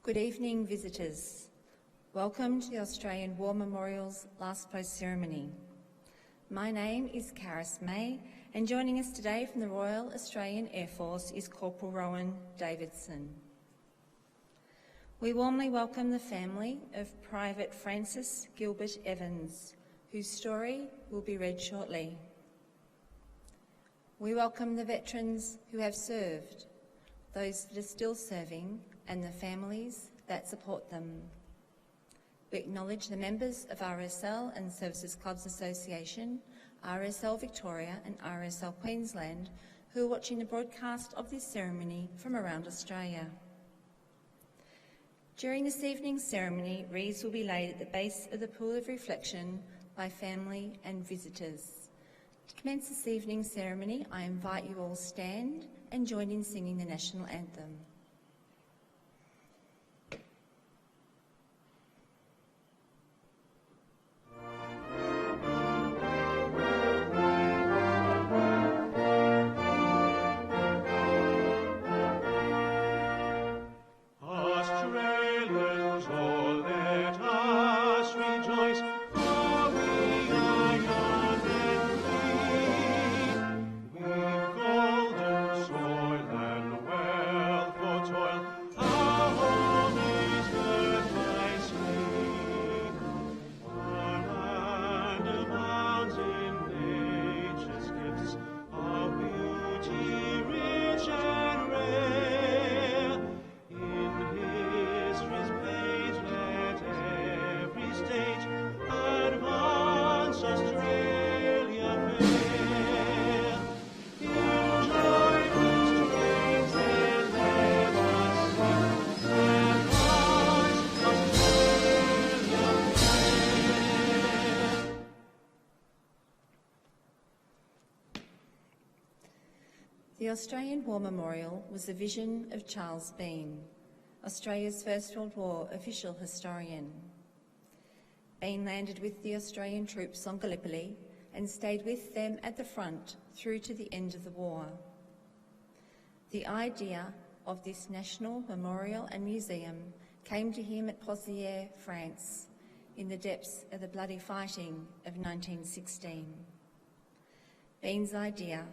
Good evening, visitors. Welcome to the Australian War Memorial's Last Post ceremony. My name is Karis May, and joining us today from the Royal Australian Air Force is Corporal Rowan Davidson. We warmly welcome the family of Private Francis Gilbert Evans, whose story will be read shortly. We welcome the veterans who have served, those that are still serving, and the families that support them. We acknowledge the members of RSL and Services Clubs Association, RSL Victoria and RSL Queensland, who are watching the broadcast of this ceremony from around Australia. During this evening's ceremony, wreaths will be laid at the base of the pool of reflection by family and visitors. To commence this evening's ceremony, I invite you all stand and join in singing the national anthem. The Australian War Memorial was the vision of Charles Bean, Australia's First World War official historian. Bean landed with the Australian troops on Gallipoli and stayed with them at the front through to the end of the war. The idea of this national memorial and museum came to him at Pozieres, France, in the depths of the bloody fighting of 1916. Bean's idea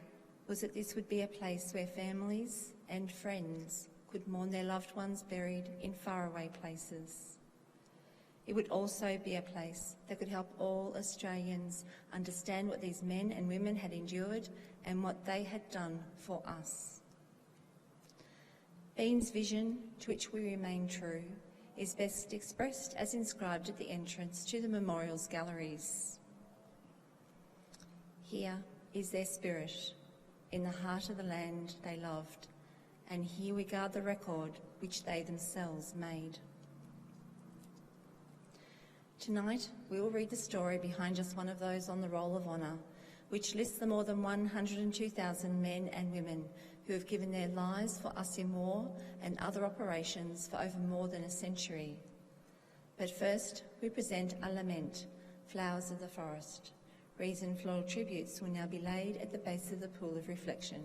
was that this would be a place where families and friends could mourn their loved ones buried in faraway places. It would also be a place that could help all Australians understand what these men and women had endured and what they had done for us. Bean's vision, to which we remain true, is best expressed as inscribed at the entrance to the memorial's galleries. Here is their spirit, in the heart of the land they loved, and here we guard the record which they themselves made. Tonight, we will read the story behind just one of those on the Roll of Honour, which lists the more than 102,000 men and women who have given their lives for us in war and other operations for over more than a century. But first, we present a lament, Flowers of the Forest. Wreaths and floral tributes will now be laid at the base of the pool of reflection.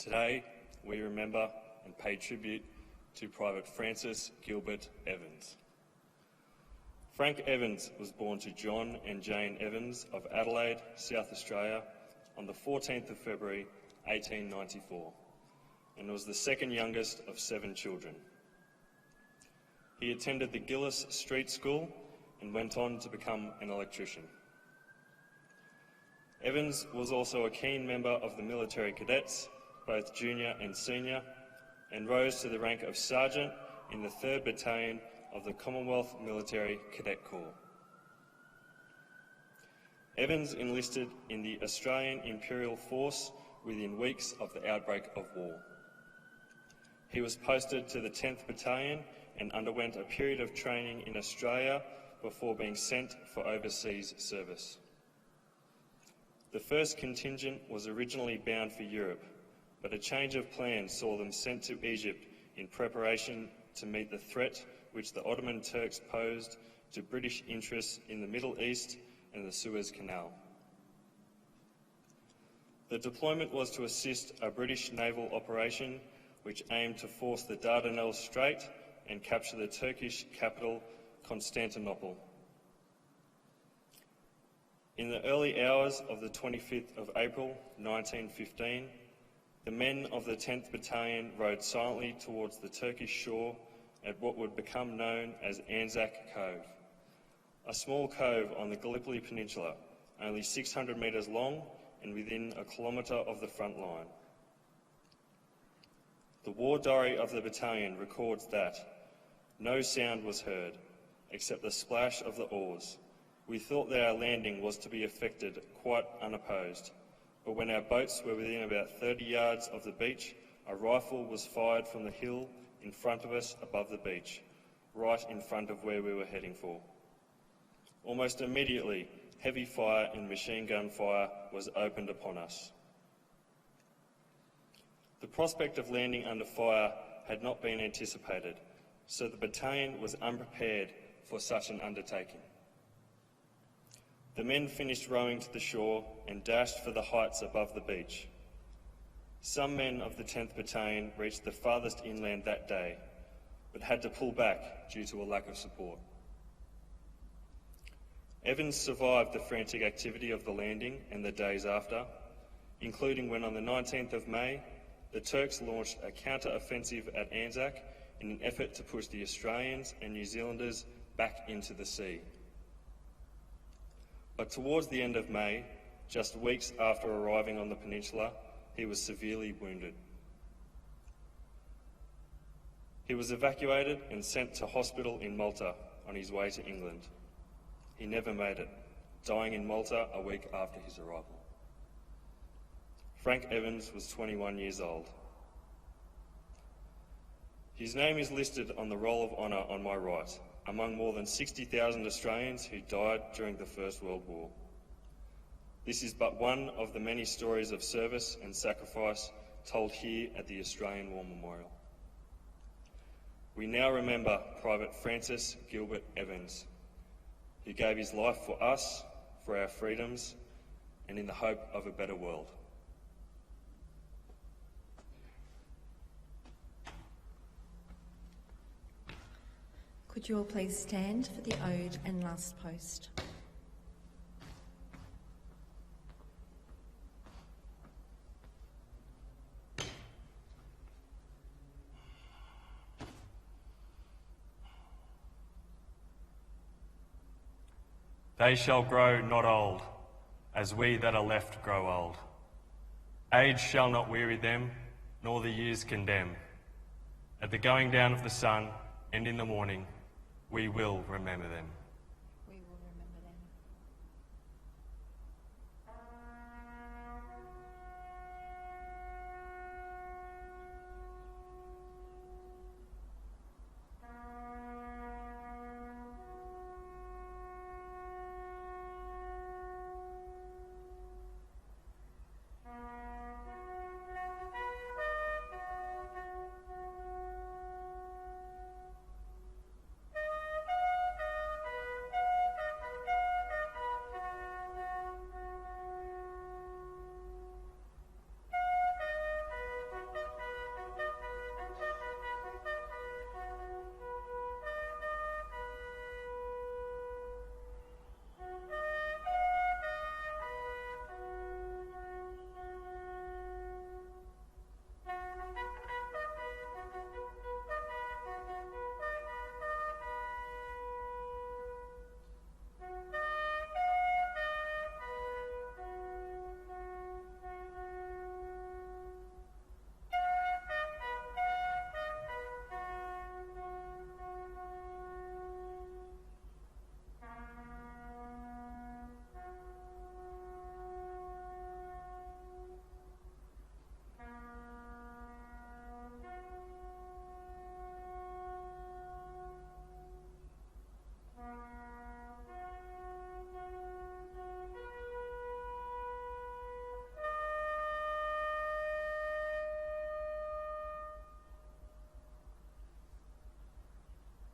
Today, we remember and pay tribute to Private Francis Gilbert Evans. Frank Evans was born to John and Jane Evans of Adelaide, South Australia, on the 14th of February 1894, and was the second youngest of 7 children. He attended the Gillis Street School and went on to become an electrician. Evans was also a keen member of the military cadets, both junior and senior, and rose to the rank of sergeant in the 3rd Battalion of the Commonwealth Military Cadet Corps. Evans enlisted in the Australian Imperial Force within weeks of the outbreak of war. He was posted to the 10th Battalion and underwent a period of training in Australia before being sent for overseas service. The first contingent was originally bound for Europe, but a change of plans saw them sent to Egypt in preparation to meet the threat which the Ottoman Turks posed to British interests in the Middle East and the Suez Canal. The deployment was to assist a British naval operation which aimed to force the Dardanelles Strait and capture the Turkish capital, Constantinople. In the early hours of the 25th of April 1915, the men of the 10th Battalion rode silently towards the Turkish shore at what would become known as Anzac Cove, a small cove on the Gallipoli Peninsula, only 600 metres long and within a kilometre of the front line. The war diary of the battalion records that no sound was heard except the splash of the oars. We thought that our landing was to be effected quite unopposed, but when our boats were within about 30 yards of the beach, a rifle was fired from the hill in front of us above the beach, right in front of where we were heading for. Almost immediately, heavy fire and machine gun fire was opened upon us. The prospect of landing under fire had not been anticipated, so the battalion was unprepared for such an undertaking. The men finished rowing to the shore and dashed for the heights above the beach. Some men of the 10th Battalion reached the farthest inland that day, but had to pull back due to a lack of support. Evans survived the frantic activity of the landing and the days after, including when on the 19th of May, the Turks launched a counter-offensive at Anzac in an effort to push the Australians and New Zealanders back into the sea. But towards the end of May, just weeks after arriving on the peninsula, he was severely wounded. He was evacuated and sent to hospital in Malta on his way to England. He never made it, dying in Malta a week after his arrival. Frank Evans was 21 years old. His name is listed on the Roll of Honour on my right, among more than 60,000 Australians who died during the First World War. This is but one of the many stories of service and sacrifice told here at the Australian War Memorial. We now remember Private Francis Gilbert Evans, who gave his life for us, for our freedoms, and in the hope of a better world. Could you all please stand for the ode and last post? They shall grow not old, as we that are left grow old. Age shall not weary them, nor the years condemn. At the going down of the sun and in the morning, we will remember them. We will remember them.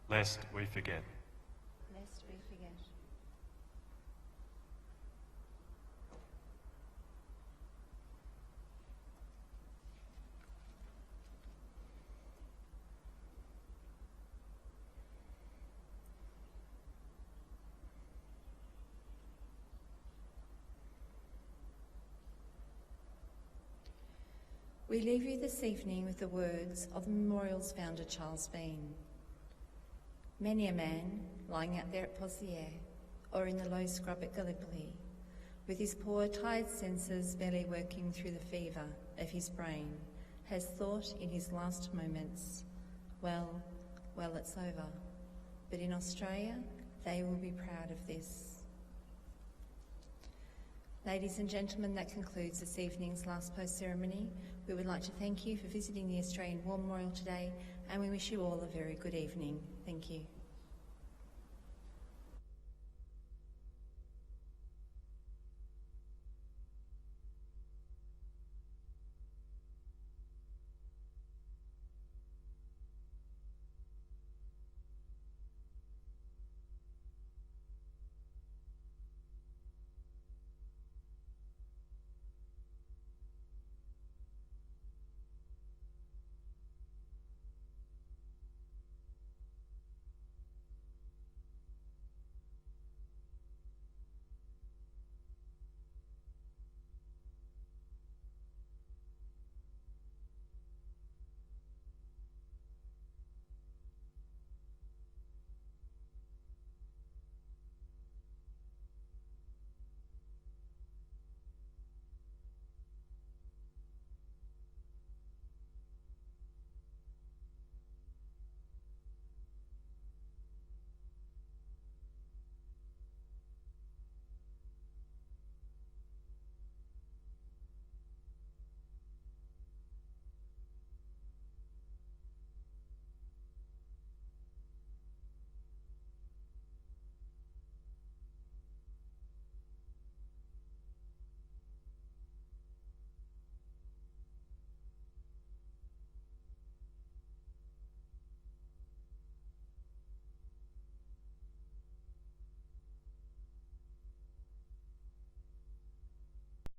lest we forget. Lest we forget. We leave you this evening with the words of the memorial's founder, Charles Bean. Many a man, lying out there at Pozières or in the low scrub at Gallipoli, with his poor, tired senses barely working through the fever of his brain, has thought in his last moments, well, it's over. But in Australia, they will be proud of this. Ladies and gentlemen, that concludes this evening's last post ceremony. We would like to thank you for visiting the Australian War Memorial today, and we wish you all a very good evening. Thank you.